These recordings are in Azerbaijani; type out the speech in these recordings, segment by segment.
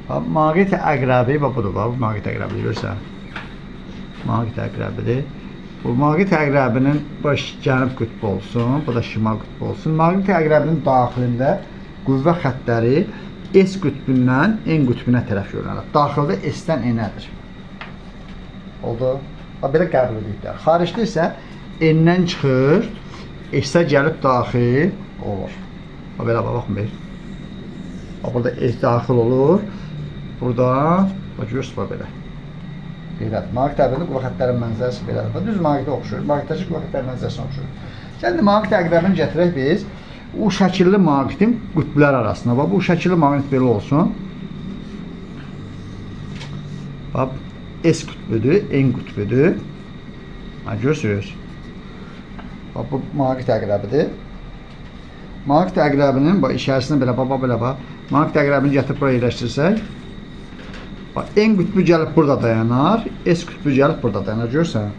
Maqnit əqrəbi, budur, bu maqnit əqrəbi görürsən. Maqnit əqrəbidir. Bu maqnit əqrəbinin baş cənub qütbü olsun, bu da şimal qütbü olsun. Maqnit əqrəbinin daxilində qüvvə xəttləri S qütbündən N qütbünə tərəf yönəlir. Daxildə S-dən N-ədir. Oldu? Belə qəbul ediklər. Xaricdə isə N-dən çıxır, S-ə gəlib daxil olur. Belə baxın bir. Burada S daxil olur. Burada, görürsünüz belə. Belədir. Maqnit əqrəbinin qüvvə xəttlərin mənzərəsi belədir. Düz maqnitə oxşuyur. Maqnitdəki qüvvə xəttlərin mənzərəsinə oxşuyur. Şimdi maqnit əqrəbini gətirək biz. O şəkilli maqnitin qütblər arasında. Bu şəkilli maqnit belə olsun. S qütbüdür, N qütbüdür. Görürsünüz. Bu maqnit əqrəbidir. Maqnit əqrəbinin içərisində belə, belə. Maqnit əqrəbini gətirib buraya yerləşdirsək. N qütbü gəlib burada dayanar, S qütbü gəlib burada dayanar, görürsən?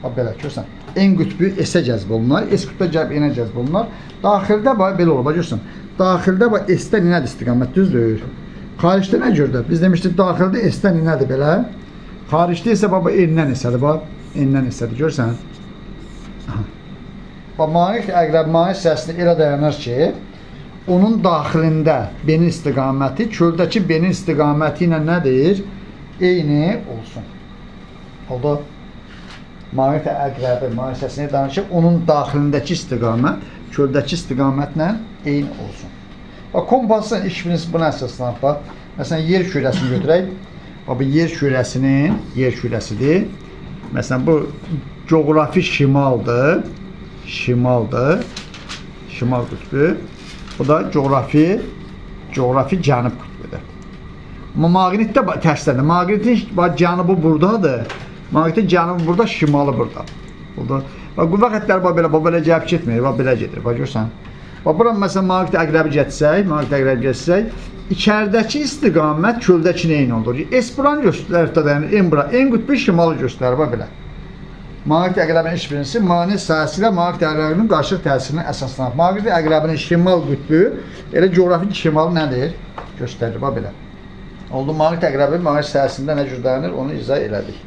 Belə, görürsən? N qütbü S-ə cəzb olunar, S qütbü gəlib N-ə cəzb olunar. Daxildə belə olur, görürsən? Daxildə S-dən N-ədir istiqamət, düzdür? Xaricdə nə gördük? Biz demişdik, daxildə S-dən N-ədir belə. Xaricdə isə N-dən S-ədir, N-dən S-ədir, görürsən? Maqnit əqrəbi maqnit hissəsində elə dayanır ki, onun daxilində B-nin istiqaməti, köldəki B-nin istiqaməti ilə nədir? Eyni olsun. Oldu? Maqnit əqrəbi maqnit hissəsində danışır, onun daxilindəki istiqamət, köldəki istiqamətlə eyni olsun. Kompasın iş prinsipi buna əsaslanır. Məsələn, yer kürəsini götürək. Bu yer kürəsinin, yer kürəsidir. Məsələn, bu coğrafi şimaldır. Şimaldır. Şimal qütbü. Bu da coğrafi cənub qütbüdür. Amma maqnitdə tərslədir. Maqnitin cənubu buradadır. Maqnitin cənubu burada, şimalı burada. Qüvvə xəttləri belə gəlib getmir, belə gedir. Görürsən? Bura məsələn maqnit əqrəbi gətirsək, içəridəki istiqamət köldəki eyni olur. S buranı göstərir, N bura. N qütbü şimalı göstərir, belə. Maqnit əqrəbinin iş prinsipi maqnit sahəsi ilə maqnit əqrəbinin qarşılıq təsirinə əsaslanır. Maqnit əqrəbinin şimal qütbü elə coğrafi şimal nədir? Göstərir, belə. Oldu, maqnit əqrəbi maqnit sahəsində nə cür dayanır, onu izah elədik.